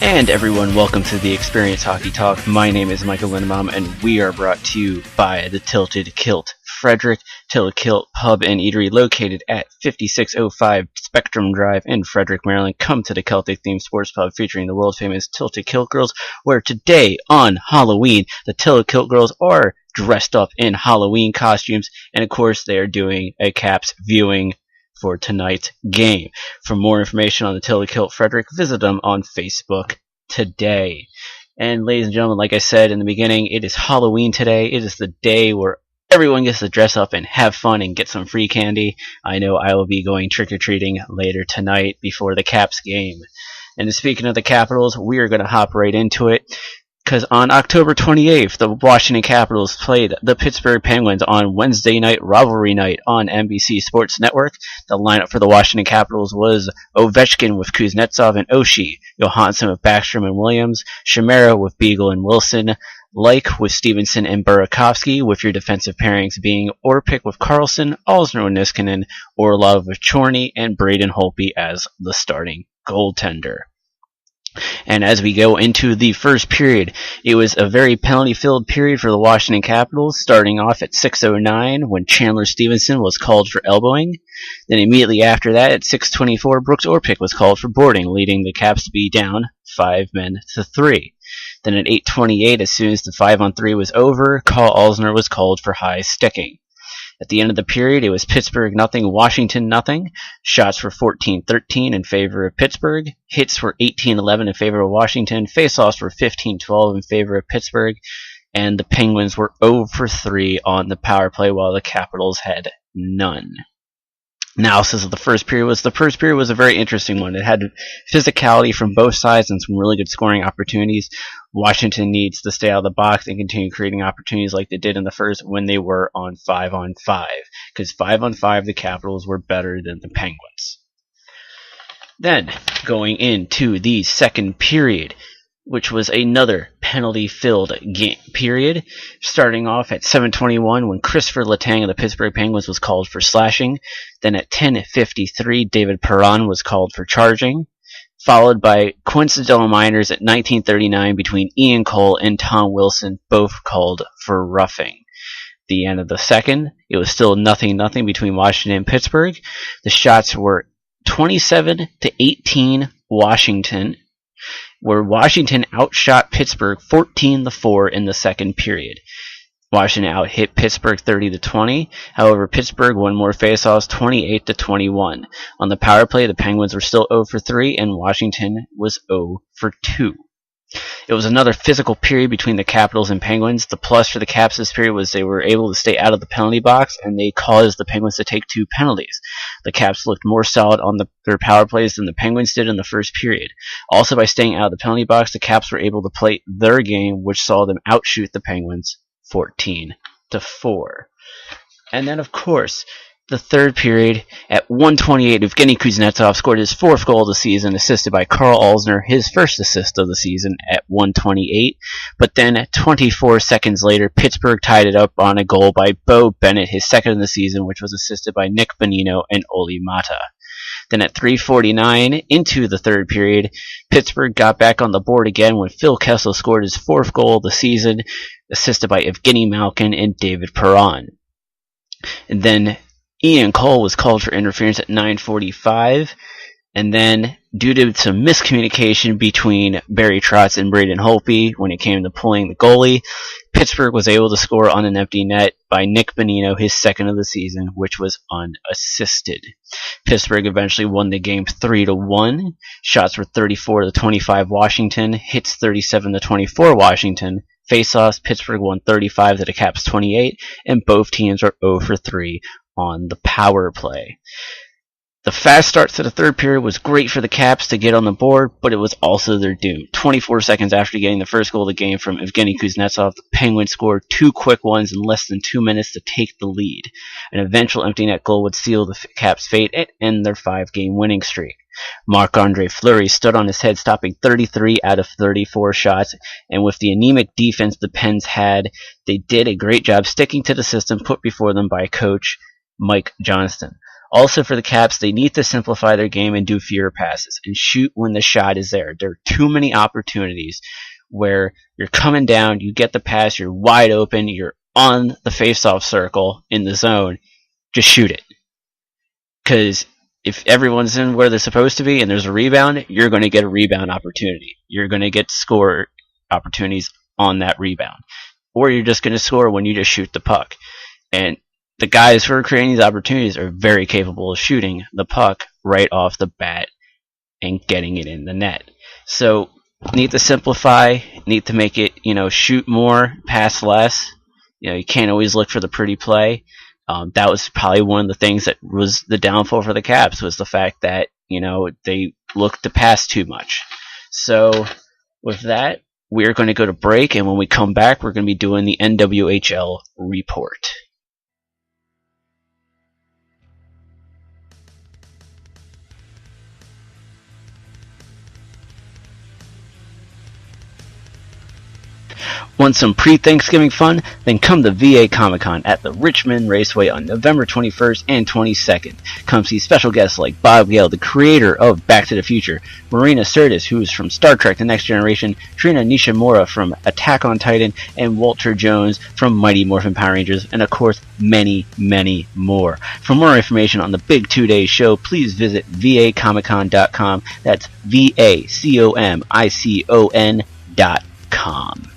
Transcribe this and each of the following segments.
And everyone, welcome to the Xperience Hockey Talk. My name is Michael Lindebaum, and we are brought to you by the Tilted Kilt Frederick Tilted Kilt Pub and Eatery, located at 5605 Spectrum Drive in Frederick, Maryland. Come to the Celtic-themed sports pub featuring the world-famous Tilted Kilt Girls, where today on Halloween, the Tilted Kilt Girls are dressed up in Halloween costumes, and of course, they are doing a Caps viewing for tonight's game. For more information on the Tilted Kilt Frederick, visit them on Facebook today. And ladies and gentlemen, like I said in the beginning, it is Halloween today. It is the day where everyone gets to dress up and have fun and get some free candy. I know I will be going trick-or-treating later tonight before the Caps game. And speaking of the Capitals, we are going to hop right into it, because on October 28th, the Washington Capitals played the Pittsburgh Penguins on Wednesday night rivalry night on NBC Sports Network. The lineup for the Washington Capitals was Ovechkin with Kuznetsov and Oshie, Johansson with Backstrom and Williams, Chimera with Beagle and Wilson, Like with Stevenson and Burakovsky, with your defensive pairings being Orpik with Carlson, Alzner with Niskanen, Orlov with Chorny, and Braden Holtby as the starting goaltender. And as we go into the first period, it was a very penalty-filled period for the Washington Capitals, starting off at 6:09 when Chandler Stevenson was called for elbowing. Then immediately after that, at 6:24, Brooks Orpik was called for boarding, leading the Caps to be down 5-3. Then at 8:28, as soon as the 5-on-3 was over, Carl Alzner was called for high sticking. At the end of the period, it was Pittsburgh 0, Washington 0. Shots were 14-13 in favor of Pittsburgh. Hits were 18-11 in favor of Washington. Faceoffs were 15-12 in favor of Pittsburgh. And the Penguins were 0-3 on the power play, while the Capitals had none. Analysis of the first period was a very interesting one. It had physicality from both sides and some really good scoring opportunities. Washington needs to stay out of the box and continue creating opportunities like they did in the first when they were on 5-on-5, because 5-on-5 the Capitals were better than the Penguins. Then going into the second period, which was another penalty-filled period, starting off at 7:21 when Christopher Letang of the Pittsburgh Penguins was called for slashing. Then at 10:53, David Perron was called for charging, followed by coincidental minors at 19:39 between Ian Cole and Tom Wilson, both called for roughing. The end of the second, it was still 0-0 between Washington and Pittsburgh. The shots were 27-18 Washington, where Washington outshot Pittsburgh 14-4 in the second period. Washington out-hit Pittsburgh 30-20. However, Pittsburgh won more faceoffs 28-21. On the power play, the Penguins were still 0-3, and Washington was 0-2. It was another physical period between the Capitals and Penguins. The plus for the Caps this period was they were able to stay out of the penalty box, and they caused the Penguins to take 2 penalties. The Caps looked more solid on their power plays than the Penguins did in the first period. Also, by staying out of the penalty box, the Caps were able to play their game, which saw them outshoot the Penguins 14-4. And then, of course, the third period, at 1:28, Evgeny Kuznetsov scored his 4th goal of the season, assisted by Carl Alzner, his first assist of the season at 1:28. But then, 24 seconds later, Pittsburgh tied it up on a goal by Bo Bennett, his second of the season, which was assisted by Nick Bonino and Olli Mata. Then at 3:49, into the third period, Pittsburgh got back on the board again when Phil Kessel scored his 4th goal of the season, assisted by Evgeny Malkin and David Perron. And then Ian Cole was called for interference at 9:45, and then due to some miscommunication between Barry Trotz and Braden Holtby when it came to pulling the goalie, Pittsburgh was able to score on an empty net by Nick Bonino, his second of the season, which was unassisted. Pittsburgh eventually won the game 3-1. Shots were 34-25 Washington, hits 37-24 Washington. Faceoffs, Pittsburgh won 35 to the Caps 28, and both teams are 0-3 on the power play. The fast start to the third period was great for the Caps to get on the board, but it was also their doom. 24 seconds after getting the first goal of the game from Evgeny Kuznetsov, the Penguins scored 2 quick ones in less than 2 minutes to take the lead. An eventual empty net goal would seal the Caps' fate and end their 5-game winning streak. Marc-Andre Fleury stood on his head, stopping 33 out of 34 shots, and with the anemic defense the Pens had, they did a great job sticking to the system put before them by coach Mike Johnston. Also for the Caps, they need to simplify their game and do fewer passes and shoot when the shot is there. There are too many opportunities where you're coming down, you get the pass, you're wide open, you're on the face-off circle in the zone, just shoot it. Because if everyone's in where they're supposed to be and there's a rebound, you're going to get a rebound opportunity. You're going to get score opportunities on that rebound. Or you're just going to score when you just shoot the puck. And the guys who are creating these opportunities are very capable of shooting the puck right off the bat and getting it in the net. So, need to simplify, need to make it, shoot more, pass less. You can't always look for the pretty play. That was probably one of the things that was the downfall for the Caps, was the fact that, they looked to pass too much. So, with that, we're going to go to break, and when we come back, we're going to be doing the NWHL report. Want some pre-Thanksgiving fun? Then come to VA Comic-Con at the Richmond Raceway on November 21st and 22nd. Come see special guests like Bob Gale, the creator of Back to the Future, Marina Sirtis, who is from Star Trek The Next Generation, Trina Nishimura from Attack on Titan, and Walter Jones from Mighty Morphin Power Rangers, and of course, many, many more. For more information on the big 2-day show, please visit vacomiccon.com. That's VACOMICON.com.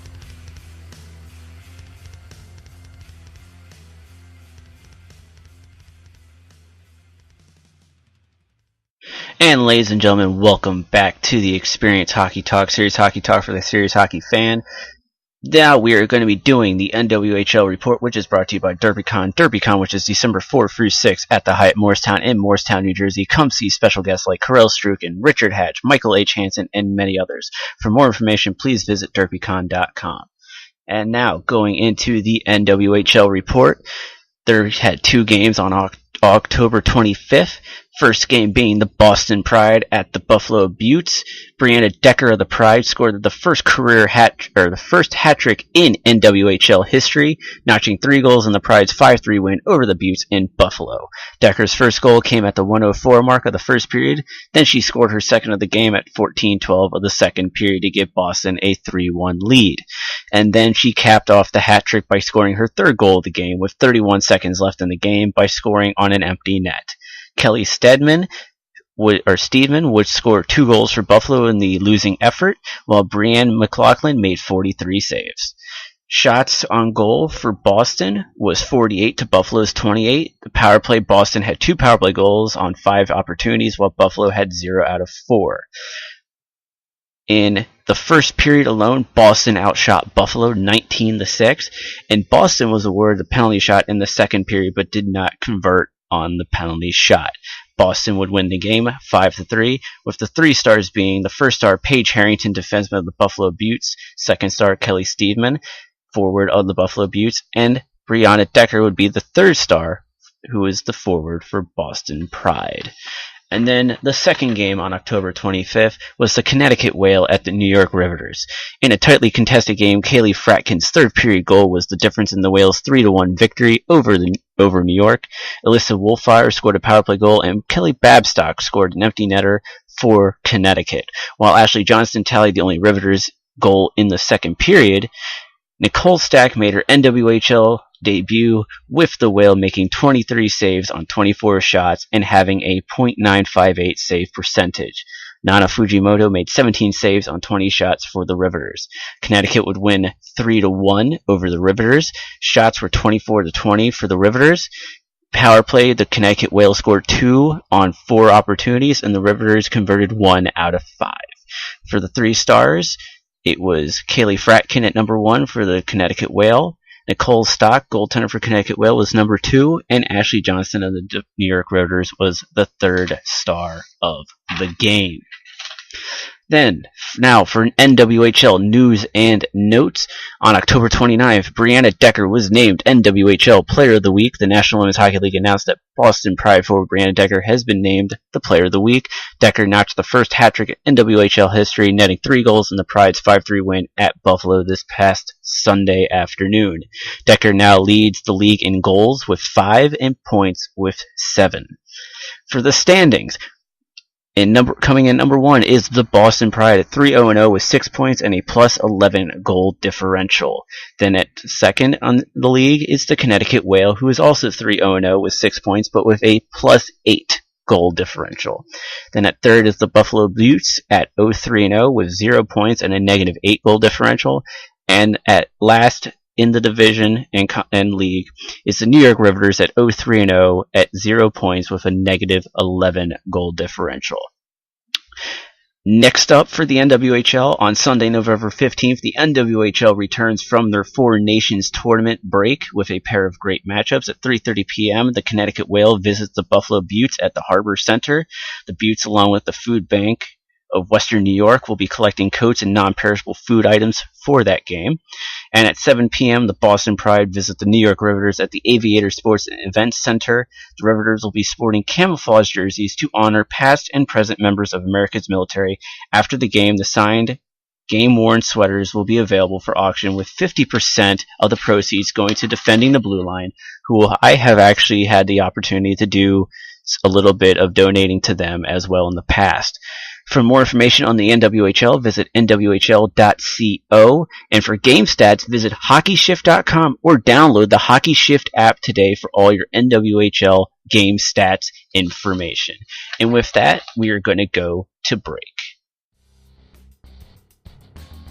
And ladies and gentlemen, welcome back to the Xperience Hockey Talk, Serious Hockey Talk for the Serious Hockey fan. Now we are going to be doing the NWHL report, which is brought to you by DerbyCon. DerbyCon, which is December 4th through 6th at the Hyatt Morristown in Morristown, New Jersey. Come see special guests like Karel Struken, Richard Hatch, Michael H. Hansen, and many others. For more information, please visit derbycon.com. And now, going into the NWHL report, there had 2 games on October 25th. First game being the Boston Pride at the Buffalo Beauts. Brianna Decker of the Pride scored the first hat trick in NWHL history, notching 3 goals in the Pride's 5-3 win over the Beauts in Buffalo. Decker's first goal came at the 1:04 mark of the first period. Then she scored her second of the game at 14:12 of the second period to give Boston a 3-1 lead. And then she capped off the hat trick by scoring her third goal of the game with 31 seconds left in the game by scoring on an empty net. Kelly Steedman would score 2 goals for Buffalo in the losing effort, while Brianne McLaughlin made 43 saves. Shots on goal for Boston was 48 to Buffalo's 28. The power play, Boston had 2 power play goals on 5 opportunities, while Buffalo had 0 out of 4. In the first period alone, Boston outshot Buffalo 19-6, and Boston was awarded the penalty shot in the second period but did not convert on the penalty shot. Boston would win the game 5-3, with the 3 stars being the first star Paige Harrington, defenseman of the Buffalo Beauts, second star Kelly Steedman, forward of the Buffalo Beauts, and Brianna Decker would be the third star, who is the forward for Boston Pride. And then the second game on October 25th was the Connecticut Whale at the New York Riveters. In a tightly contested game, Kaylee Fratkin's third period goal was the difference in the Whales' 3-1 victory over New York. Alyssa Wolfire scored a power play goal, and Kelly Babstock scored an empty netter for Connecticut. While Ashley Johnston tallied the only Riveters goal in the second period, Nicole Stack made her NWHL debut with the Whale, making 23 saves on 24 shots and having a .958 save percentage. Nana Fujimoto made 17 saves on 20 shots for the Riveters. Connecticut would win 3-1 over the Riveters. Shots were 24-20 for the Riveters. Power play, the Connecticut Whale scored 2 on 4 opportunities, and the Riveters converted 1 out of 5. For the 3 stars, it was Kaylee Fratkin at number 1 for the Connecticut Whale. Nicole Stock, goaltender for Connecticut Whale, was number 2, and Ashley Johnston of the New York Riveters was the third star of the game. Then, now for NWHL news and notes. On October 29th, Brianna Decker was named NWHL Player of the Week. The National Women's Hockey League announced that Boston Pride forward Brianna Decker has been named the Player of the Week. Decker notched the first hat-trick in NWHL history, netting 3 goals in the Pride's 5-3 win at Buffalo this past Sunday afternoon. Decker now leads the league in goals with 5 and points with 7. For the standings, coming in number 1 is the Boston Pride at 3-0-0 with 6 points and a plus 11 goal differential. Then at second on the league is the Connecticut Whale, who is also 3-0-0 with 6 points, but with a plus 8 goal differential. Then at third is the Buffalo Beauts at 0-3-0 with 0 points and a negative 8 goal differential. And at last in the division and league is the New York Riveters at 0-3-0 at 0 points with a negative 11 goal differential. Next up for the NWHL, on Sunday, November 15th, the NWHL returns from their Four Nations tournament break with a pair of great matchups. At 3:30 p.m., the Connecticut Whale visits the Buffalo Beauts at the Harbor Center. The Beauts, along with the Food Bank of Western New York, will be collecting coats and non-perishable food items for that game. And at 7 p.m., the Boston Pride visit the New York Riveters at the Aviator Sports and Events Center. The Riveters will be sporting camouflage jerseys to honor past and present members of America's military. After the game, the signed game-worn sweaters will be available for auction, with 50% of the proceeds going to Defending the Blue Line, who I have actually had the opportunity to do a little bit of donating to them as well in the past. For more information on the NWHL, visit nwhl.co, and for game stats, visit hockeyshift.com or download the Hockey Shift app today for all your NWHL game stats information. And with that, we are going to go to break.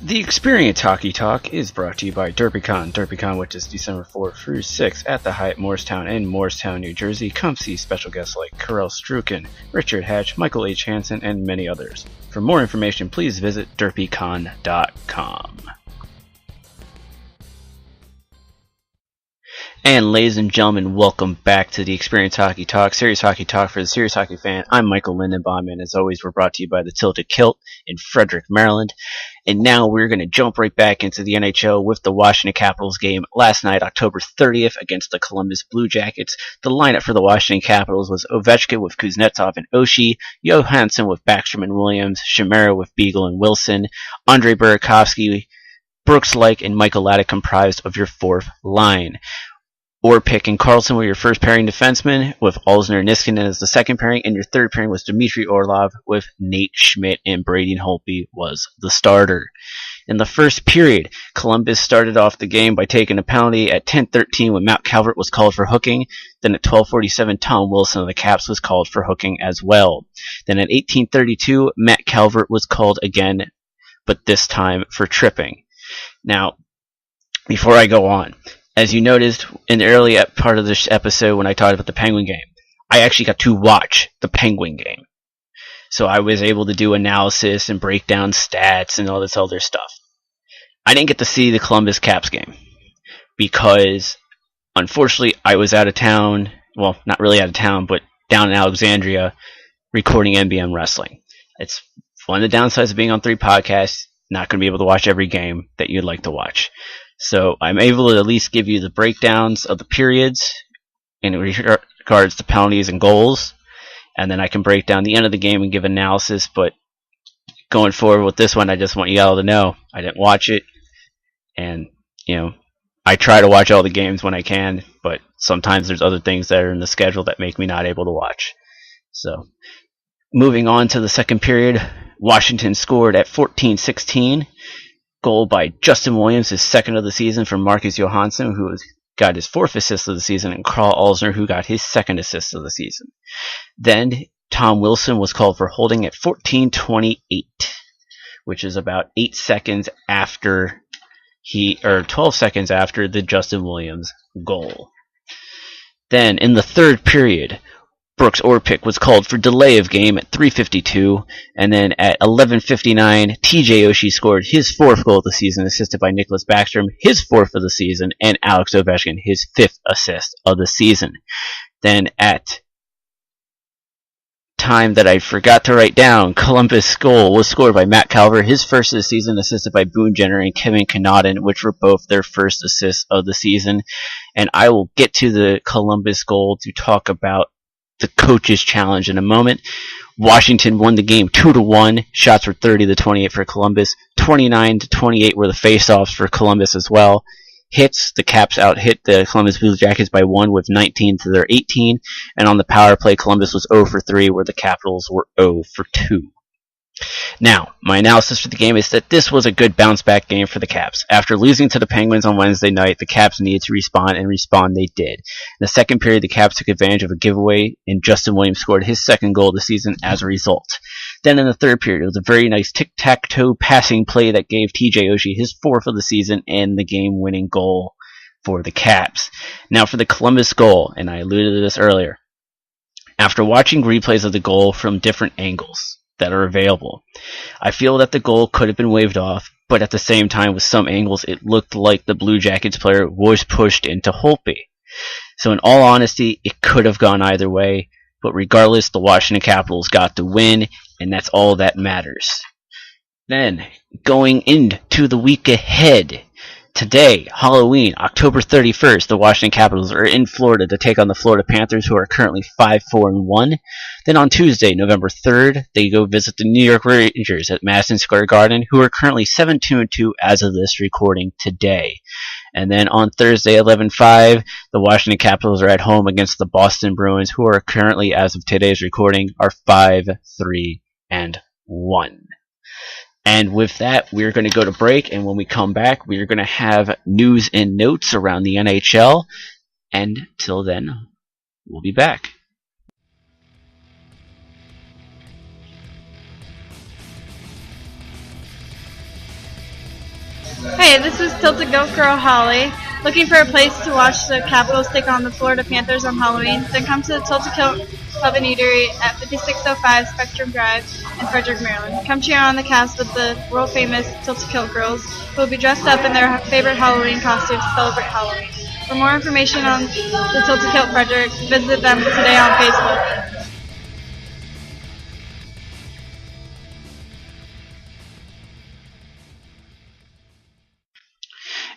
The Xperience Hockey Talk is brought to you by DerbyCon, which is December 4th through 6th at the Hyatt Morristown in Morristown, New Jersey. Come see special guests like Karel Struken, Richard Hatch, Michael H. Hansen, and many others. For more information, please visit derbycon.com. And ladies and gentlemen, welcome back to the Xperience Hockey Talk, serious hockey talk for the serious hockey fan. I'm Michael Lindenbaum, and as always, we're brought to you by the Tilted Kilt in Frederick, Maryland. And now we're going to jump right back into the NHL with the Washington Capitals game last night, October 30th, against the Columbus Blue Jackets. The lineup for the Washington Capitals was Ovechkin with Kuznetsov and Oshie, Johansson with Backstrom and Williams, Chimera with Beagle and Wilson, Andrei Burakovsky, Brooks Laich, and Michael Laddick comprised of your fourth line. Orpik and Carlson were your first pairing defensemen, with Alzner and Niskanen as the second pairing, and your third pairing was Dmitry Orlov with Nate Schmidt, and Braden Holtby was the starter. In the first period, Columbus started off the game by taking a penalty at 10:13 when Matt Calvert was called for hooking. Then at 12:47, Tom Wilson of the Caps was called for hooking as well. Then at 18:32, Matt Calvert was called again, but this time for tripping. Now, before I go on, as you noticed in the early part of this episode when I talked about the Penguin game, I actually got to watch the Penguin game. So I was able to do analysis and break down stats and all this other stuff. I didn't get to see the Columbus Caps game because, unfortunately, I was out of town. Well, not really out of town, but down in Alexandria recording NBM Wrestling. It's one of the downsides of being on 3 podcasts, not going to be able to watch every game that you'd like to watch. So I'm able to at least give you the breakdowns of the periods in regards to penalties and goals, and then I can break down the end of the game and give analysis. But going forward with this one, I just want you all to know I didn't watch it, and I try to watch all the games when I can, but sometimes there's other things that are in the schedule that make me not able to watch. So moving on to the second period, Washington scored at 14:16. Goal by Justin Williams, his second of the season, from Marcus Johansson, who got his 4th assist of the season, and Carl Alzner, who got his 2nd assist of the season. Then Tom Wilson was called for holding at 14:28, which is about 8 seconds after 12 seconds after the Justin Williams goal. Then in the third period, Brooks Orpik was called for delay of game at 3:52, and then at 11:59, TJ Oshie scored his 4th goal of the season, assisted by Nicholas Backstrom, his 4th of the season, and Alex Ovechkin, his 5th assist of the season. Then at time that I forgot to write down. Columbus' goal was scored by Matt Calver, his first of the season, assisted by Boone Jenner and Kevin Connaughton, which were both their first assists of the season. And I will get to the Columbus goal to talk about the coach's challenge in a moment. Washington won the game 2-1. Shots were 30-28 for Columbus. 29-28 were the face-offs for Columbus as well. Hits, the Caps out-hit the Columbus Blue Jackets by 1 with 19 to their 18. And on the power play, Columbus was 0 for 3, where the Capitals were 0 for 2. Now, my analysis for the game is that this was a good bounce-back game for the Caps. After losing to the Penguins on Wednesday night, the Caps needed to respond, and respond they did. In the second period, the Caps took advantage of a giveaway, and Justin Williams scored his second goal of the season as a result. Then in the third period, it was a very nice tic-tac-toe passing play that gave TJ Oshie his fourth of the season and the game-winning goal for the Caps. Now for the Columbus goal, and I alluded to this earlier. After watching replays of the goal from different angles that are available, I feel that the goal could have been waved off, but at the same time, with some angles, it looked like the Blue Jackets player was pushed into Holtby. So in all honesty, it could have gone either way, but regardless, the Washington Capitals got the win, and that's all that matters. Then, going into the week ahead, today, Halloween, October 31st, the Washington Capitals are in Florida to take on the Florida Panthers, who are currently 5-4-1. Then on Tuesday, November 3rd, they go visit the New York Rangers at Madison Square Garden, who are currently 7-2-2 as of this recording today. And then on Thursday, 11/5, the Washington Capitals are at home against the Boston Bruins, who are currently, as of today's recording, are 5-3-1. And with that, we're going to go to break, and when we come back, we're going to have news and notes around the NHL. And till then, we'll be back. Hey, this is Tilted Goat Girl Holly. Looking for a place to watch the Capitals take on the Florida Panthers on Halloween? Then come to the Tilted Kilt Pub and Eatery at 5605 Spectrum Drive in Frederick, Maryland. Come cheer on the cast with the world-famous Tilted Kilt girls, who will be dressed up in their favorite Halloween costumes to celebrate Halloween. For more information on the Tilted Kilt Frederick, visit them today on Facebook.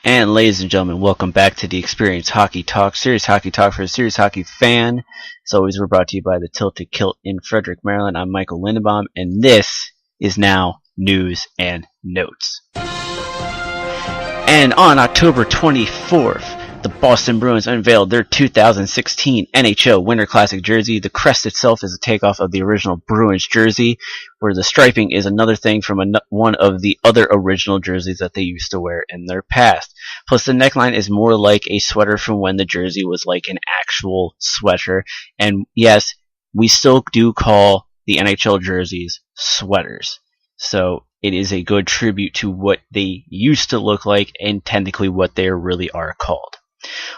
And ladies and gentlemen, welcome back to the Xperience Hockey Talk, serious hockey talk for a serious hockey fan. As always, we're brought to you by the Tilted Kilt in Frederick, Maryland. I'm Michael Lindenbaum, and this is now news and notes. And on October 24th, the Boston Bruins unveiled their 2016 NHL Winter Classic jersey. The crest itself is a takeoff of the original Bruins jersey, where the striping is another thing from one of the other original jerseys that they used to wear in their past. Plus, the neckline is more like a sweater from when the jersey was like an actual sweater. And yes, we still do call the NHL jerseys sweaters. So it is a good tribute to what they used to look like and technically what they really are called.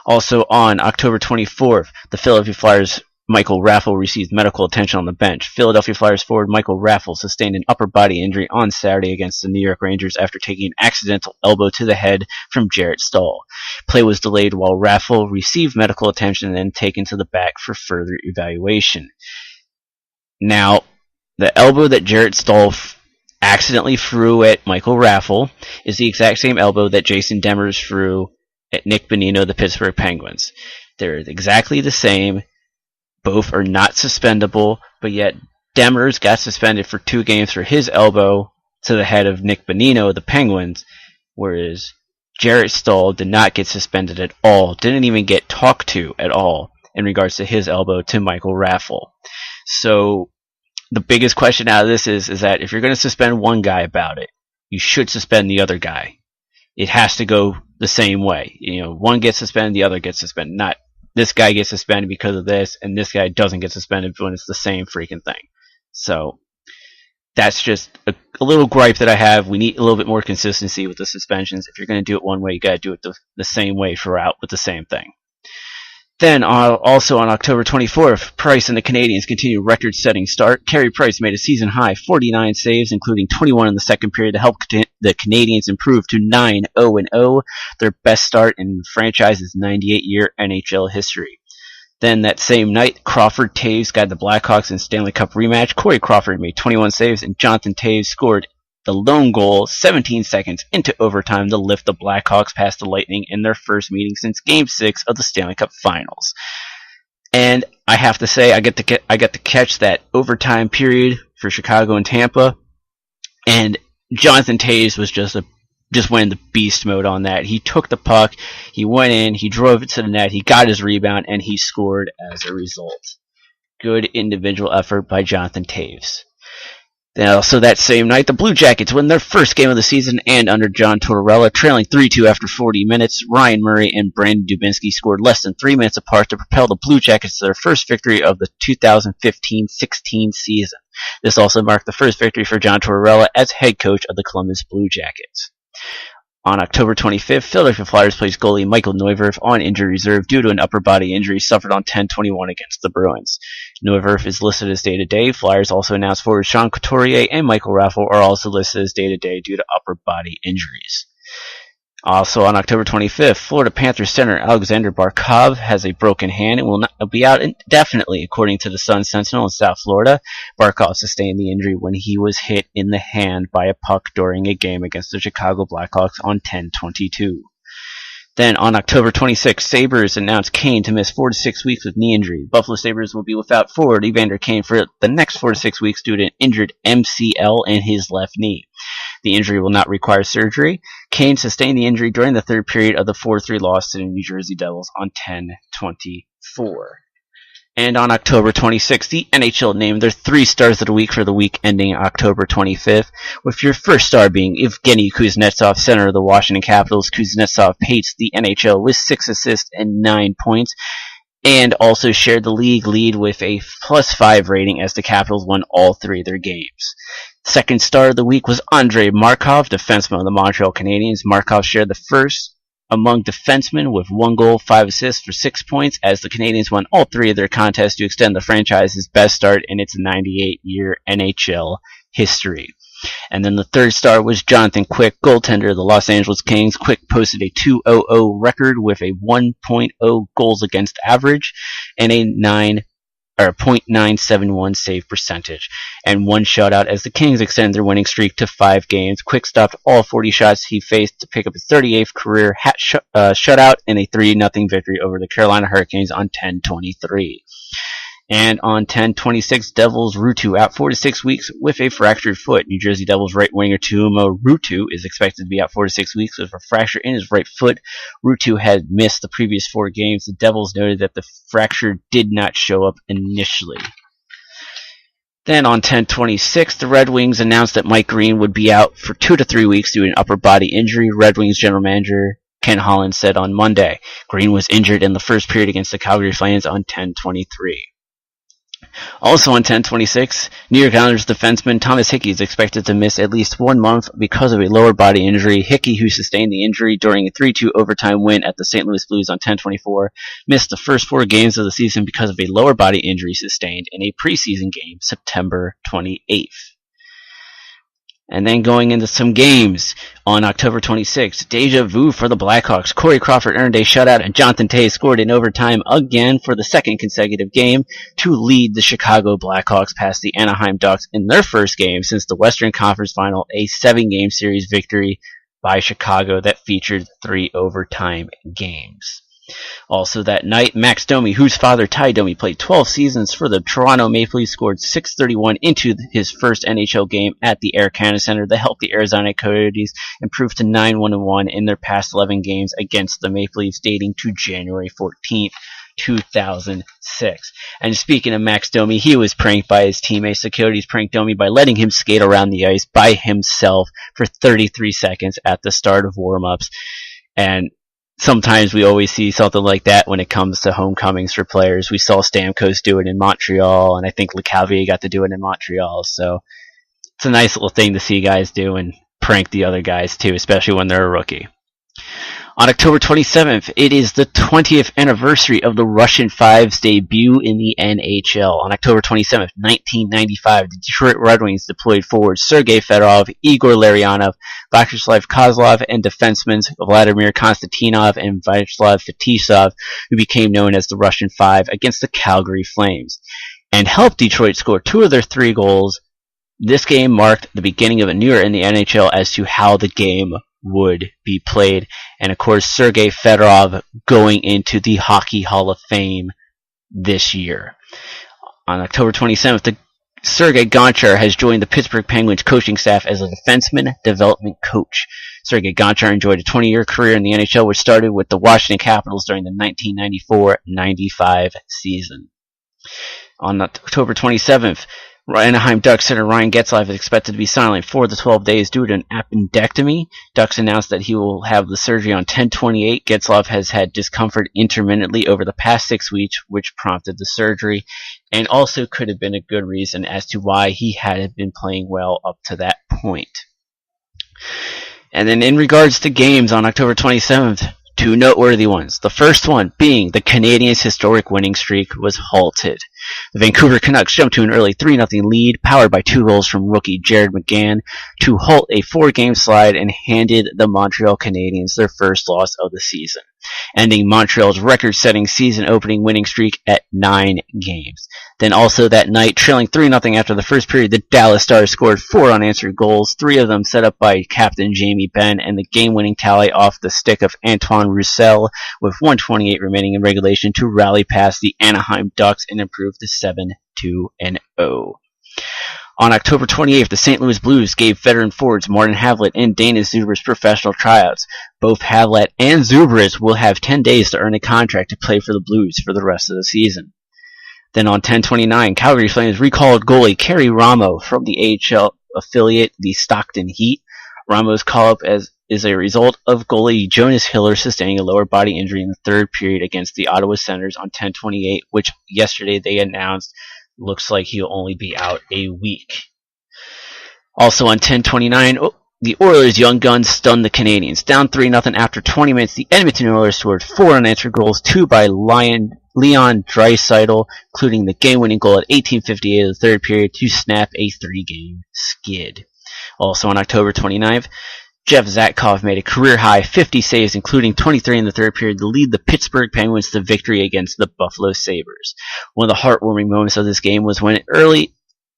Also on October 24th, the Philadelphia Flyers' Michael Raffl received medical attention on the bench. Philadelphia Flyers forward Michael Raffl sustained an upper body injury on Saturday against the New York Rangers after taking an accidental elbow to the head from Jarrett Stahl. Play was delayed while Raffl received medical attention and then taken to the back for further evaluation. Now, the elbow that Jarrett Stahl accidentally threw at Michael Raffl is the exact same elbow that Jason Demers threw at Nick Bonino, the Pittsburgh Penguins. They're exactly the same. Both are not suspendable, but yet Demers got suspended for 2 games for his elbow to the head of Nick Bonino, the Penguins, whereas Jarrett Stahl did not get suspended at all, didn't even get talked to at all in regards to his elbow to Michael Raffl. So the biggest question out of this is that if you're going to suspend one guy about it, you should suspend the other guy. It has to go the same way. You know, one gets suspended, the other gets suspended. Not this guy gets suspended because of this, and this guy doesn't get suspended when it's the same freaking thing. So that's just a little gripe that I have. We need a little bit more consistency with the suspensions. If you're going to do it one way, you got to do it the same way throughout with the same thing. Then, also on October 24th, Price and the Canadiens continue record-setting start. Carey Price made a season-high 49 saves, including 21 in the second period, to help the Canadiens improve to 9-0-0, their best start in the franchise's 98-year NHL history. Then that same night, Crawford-Taves got the Blackhawks in Stanley Cup rematch. Corey Crawford made 21 saves, and Jonathan Taves scored the lone goal 17 seconds into overtime to lift the Blackhawks past the Lightning in their first meeting since Game 6 of the Stanley Cup Finals. And I have to say, I get to catch that overtime period for Chicago and Tampa, and Jonathan Taves was just went into beast mode on that. He took the puck, he went in, he drove it to the net, he got his rebound, and he scored as a result. Good individual effort by Jonathan Taves. Then also that same night, the Blue Jackets win their first game of the season and under John Tortorella, trailing 3-2 after 40 minutes. Ryan Murray and Brandon Dubinsky scored less than 3 minutes apart to propel the Blue Jackets to their first victory of the 2015-16 season. This also marked the first victory for John Tortorella as head coach of the Columbus Blue Jackets. On October 25th, Philadelphia Flyers placed goalie Michael Neuwirth on injury reserve due to an upper body injury suffered on 10/21 against the Bruins. Neuwirth is listed as day-to-day. Flyers also announced forwards Sean Couturier and Michael Raffle are also listed as day-to-day due to upper body injuries. Also on October 25th, Florida Panthers center Alexander Barkov has a broken hand and will not be out indefinitely, according to the Sun Sentinel in South Florida. Barkov sustained the injury when he was hit in the hand by a puck during a game against the Chicago Blackhawks on 10/22. Then on October 26th, Sabres announced Kane to miss 4 to 6 weeks with knee injury. Buffalo Sabres will be without forward Evander Kane for the next 4 to 6 weeks due to an injured MCL in his left knee. The injury will not require surgery. Kane sustained the injury during the third period of the 4-3 loss to the New Jersey Devils on 10/24. And on October 26th, the NHL named their 3 stars of the week for the week ending October 25th, with your first star being Evgeny Kuznetsov, center of the Washington Capitals. Kuznetsov paced the NHL with 6 assists and 9 points, and also shared the league lead with a +5 rating as the Capitals won all 3 of their games. Second star of the week was Andrei Markov, defenseman of the Montreal Canadiens. Markov shared the first among defensemen with 1 goal, 5 assists for 6 points, as the Canadiens won all 3 of their contests to extend the franchise's best start in its 98-year NHL history. And then the third star was Jonathan Quick, goaltender of the Los Angeles Kings. Quick posted a .200 record with a 1.0 goals against average and a .971 save percentage, and 1 shutout as the Kings extended their winning streak to 5 games. Quick stopped all 40 shots he faced to pick up his 38th career shutout in a 3-0 victory over the Carolina Hurricanes on 10/23. And on 10/26, Devils Ruutu out 4 to 6 weeks with a fractured foot. New Jersey Devils right winger Tuomo Ruutu is expected to be out 4 to 6 weeks with a fracture in his right foot. Ruutu had missed the previous 4 games. The Devils noted that the fracture did not show up initially. Then on 10/26, the Red Wings announced that Mike Green would be out for 2 to 3 weeks due to an upper body injury. Red Wings general manager Ken Holland said on Monday. Green was injured in the first period against the Calgary Flames on 10/23. Also on 10/26, New York Islanders defenseman Thomas Hickey is expected to miss at least 1 month because of a lower body injury. Hickey, who sustained the injury during a 3-2 overtime win at the St. Louis Blues on 10/24, missed the first 4 games of the season because of a lower body injury sustained in a preseason game September 28th. And then going into some games, on October 26th, deja vu for the Blackhawks. Corey Crawford earned a shutout and Jonathan Taves scored in overtime again for the second consecutive game to lead the Chicago Blackhawks past the Anaheim Ducks in their first game since the Western Conference Final, a 7-game series victory by Chicago that featured 3 overtime games. Also that night, Max Domi, whose father Ty Domi played 12 seasons for the Toronto Maple Leafs, scored .631 into his first NHL game at the Air Canada Center that helped the Arizona Coyotes improve to 9-1-1 in their past 11 games against the Maple Leafs dating to January 14th, 2006. And speaking of Max Domi, he was pranked by his teammates. The Coyotes pranked Domi by letting him skate around the ice by himself for 33 seconds at the start of warm-ups. And sometimes we always see something like that when it comes to homecomings for players. We saw Stamkos do it in Montreal, and I think LeCavier got to do it in Montreal. So it's a nice little thing to see guys do and prank the other guys too, especially when they're a rookie. On October 27th, it is the 20th anniversary of the Russian Five's debut in the NHL. On October 27th, 1995, the Detroit Red Wings deployed forwards Sergei Fedorov, Igor Larionov, Vyacheslav Kozlov, and defensemen Vladimir Konstantinov and Vyacheslav Fetisov, who became known as the Russian Five, against the Calgary Flames, and helped Detroit score 2 of their 3 goals. This game marked the beginning of a new era in the NHL as to how the game would be played, and of course Sergei Fedorov going into the Hockey Hall of Fame this year. On October 27th, Sergei Gonchar has joined the Pittsburgh Penguins coaching staff as a defenseman development coach. Sergei Gonchar enjoyed a 20-year career in the NHL, which started with the Washington Capitals during the 1994-95 season. On October 27th, Anaheim Ducks center Ryan Getzlaf is expected to be silent for the 12 days due to an appendectomy. Ducks announced that he will have the surgery on 10/28. Getzlaf has had discomfort intermittently over the past 6 weeks, which prompted the surgery, and also could have been a good reason as to why he hadn't been playing well up to that point. And then in regards to games on October 27th, 2 noteworthy ones. The first one being the Canadiens' historic winning streak was halted. The Vancouver Canucks jumped to an early 3-0 lead, powered by 2 goals from rookie Jared McGann, to halt a 4-game slide and handed the Montreal Canadiens their first loss of the season, ending Montreal's record-setting season-opening winning streak at 9 games. Then also that night, trailing 3-0 after the first period, the Dallas Stars scored 4 unanswered goals, 3 of them set up by captain Jamie Benn, and the game-winning tally off the stick of Antoine Roussel, with 1:28 remaining in regulation, to rally past the Anaheim Ducks and improve to 7-2-0. On October 28th, the St. Louis Blues gave veteran forwards Martin Havlat and Dana Zubrus professional tryouts. Both Havlat and Zubrus will have 10 days to earn a contract to play for the Blues for the rest of the season. Then on 10/29, Calgary Flames recalled goalie Kerry Ramo from the AHL affiliate, the Stockton Heat. Ramo's call-up is a result of goalie Jonas Hiller sustaining a lower body injury in the third period against the Ottawa Senators on 10/28, which yesterday they announced looks like he'll only be out a week. Also on 10/29, the Oilers' young guns stunned the Canadiens. Down 3-0 after 20 minutes, the Edmonton Oilers scored 4 unanswered goals, 2 by Leon Draisaitl, including the game-winning goal at 18:58 of the third period to snap a 3-game skid. Also on October 29th, Jeff Zatkoff made a career-high 50 saves, including 23 in the third period, to lead the Pittsburgh Penguins to victory against the Buffalo Sabres. One of the heartwarming moments of this game was when early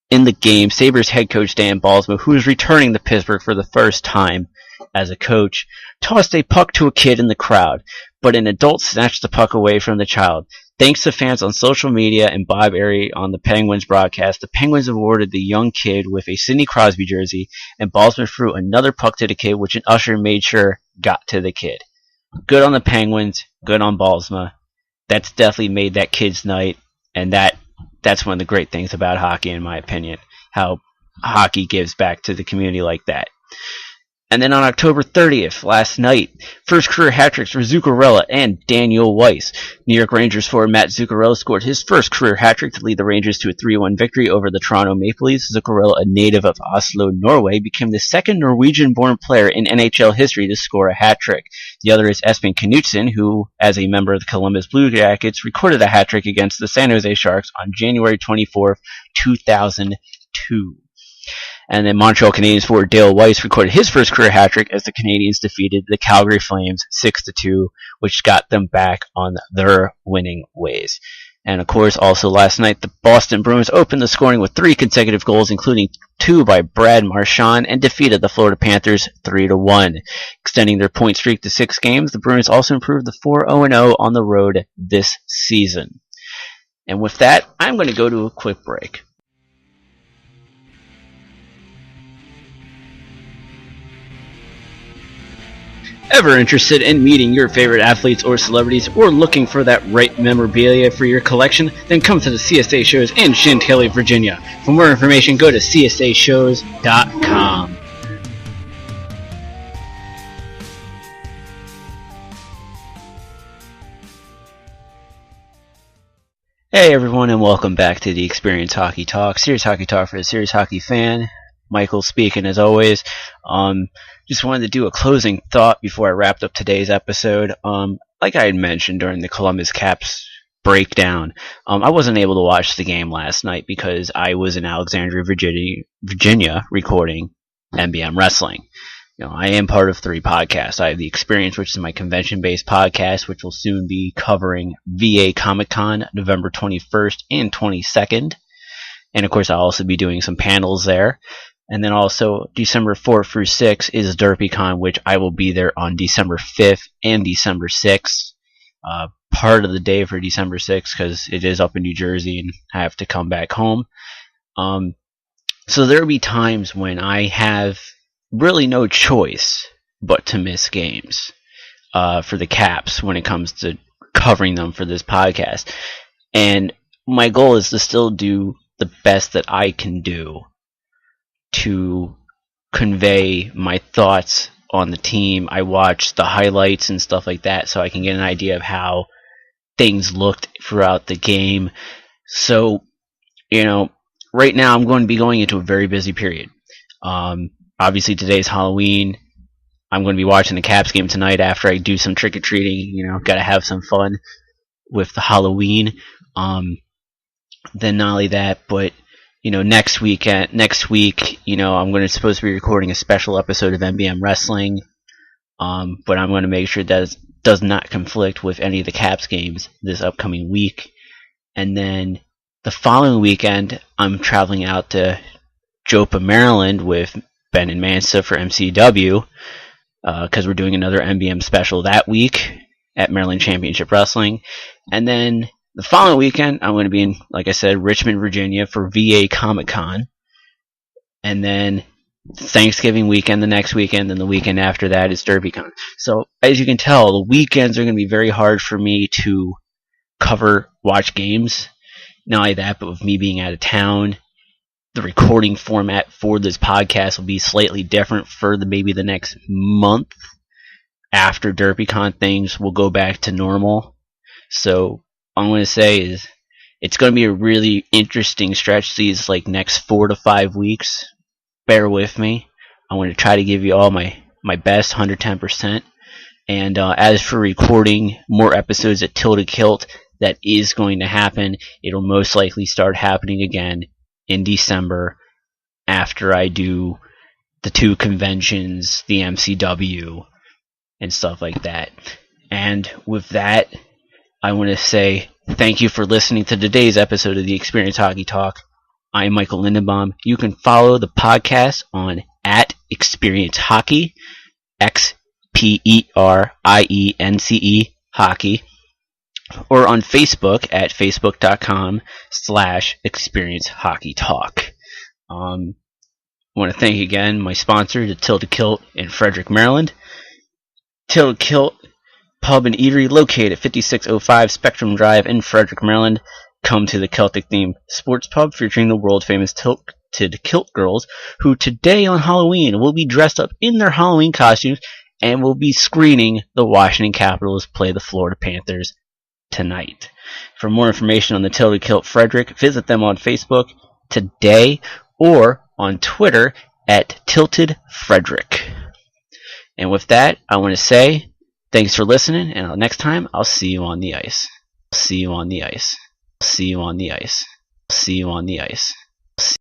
in the game, Sabres head coach Dan Balsamo, who was returning to Pittsburgh for the first time as a coach, tossed a puck to a kid in the crowd, but an adult snatched the puck away from the child. Thanks to fans on social media and Bob Airy on the Penguins broadcast, the Penguins awarded the young kid with a Sidney Crosby jersey, and Balsamo threw another puck to the kid, which an usher made sure got to the kid. Good on the Penguins, good on Balsamo. That's definitely made that kid's night, and that's one of the great things about hockey, in my opinion, how hockey gives back to the community like that. And then on October 30th, last night, first career hat-tricks for Zuccarello and Daniel Weiss. New York Rangers forward Matt Zuccarello scored his first career hat-trick to lead the Rangers to a 3-1 victory over the Toronto Maple Leafs. Zuccarello, a native of Oslo, Norway, became the second Norwegian-born player in NHL history to score a hat-trick. The other is Espen Knutson, who, as a member of the Columbus Blue Jackets, recorded a hat-trick against the San Jose Sharks on January 24th, 2002. And then Montreal Canadiens forward Dale Weiss recorded his first career hat-trick as the Canadiens defeated the Calgary Flames 6-2, which got them back on their winning ways. And of course, also last night, the Boston Bruins opened the scoring with 3 consecutive goals, including 2 by Brad Marchand, and defeated the Florida Panthers 3-1. Extending their point streak to 6 games, the Bruins also improved to 4-0 on the road this season. And with that, I'm going to go to a quick break. Ever interested in meeting your favorite athletes or celebrities, or looking for that right memorabilia for your collection? Then come to the CSA shows in Chantilly, Virginia. For more information, go to csashows.com. Hey everyone, and welcome back to the Xperience Hockey Talk, serious hockey talk for the serious hockey fan. Michael speaking as always. Just wanted to do a closing thought before I wrapped up today's episode. Like I had mentioned during the Columbus Caps breakdown, I wasn't able to watch the game last night because I was in Alexandria, Virginia recording MBM Wrestling. I am part of 3 podcasts. I have the Xperience, which is my convention-based podcast, which will soon be covering VA Comic-Con November 21st and 22nd. And of course, I'll also be doing some panels there. And then also, December 4th through 6th is DerpyCon, which I will be there on December 5th and December 6th. Part of the day for December 6th, because it is up in New Jersey and I have to come back home. So there will be times when I have really no choice but to miss games for the Caps when it comes to covering them for this podcast. And my goal is to still do the best that I can do to convey my thoughts on the team. I watch the highlights and stuff like that so I can get an idea of how things looked throughout the game. So, right now I'm going to be going into a very busy period. Obviously, today's Halloween. I'm going to be watching the Caps game tonight after I do some trick-or-treating. Got to have some fun with the Halloween. Then not only that, but, next week, I'm supposed to be recording a special episode of MBM Wrestling. But I'm going to make sure that it does not conflict with any of the Caps games this upcoming week. And then the following weekend, I'm traveling out to Jopa, Maryland with Ben and Mansa for MCW, because we're doing another MBM special that week at Maryland Championship Wrestling. And then the following weekend, I'm going to be in, like I said, Richmond, Virginia for VA Comic-Con. And then Thanksgiving weekend the next weekend, and the weekend after that is DerpyCon. So, as you can tell, the weekends are going to be very hard for me to watch games. Not only that, but with me being out of town, the recording format for this podcast will be slightly different for maybe the next month. After DerpyCon, things will go back to normal. So, all I'm going to say is it's going to be a really interesting stretch these next 4 to 5 weeks. Bear with me. I'm going to try to give you all my best, 110%. And as for recording more episodes at Tilted Kilt, that is going to happen. It'll most likely start happening again in December after I do the 2 conventions, the MCW, and stuff like that. And with that, I want to say thank you for listening to today's episode of the Xperience Hockey Talk. I'm Michael Lindenbaum. You can follow the podcast on @Xperience Hockey, XPERIENCE Hockey, or on Facebook at facebook.com/Xperience Hockey Talk. I want to thank again my sponsor, the Tilted Kilt in Frederick, Maryland. Tilted Kilt Pub and Eatery located at 5605 Spectrum Drive in Frederick, Maryland. Come to the Celtic-themed sports pub featuring the world-famous Tilted Kilt girls, who today on Halloween will be dressed up in their Halloween costumes and will be screening the Washington Capitals play the Florida Panthers tonight. For more information on the Tilted Kilt Frederick, visit them on Facebook today or on Twitter at Tilted Frederick. And with that, I want to say thanks for listening, and next time I'll see you on the ice. See you on the ice. See you on the ice. See you on the ice.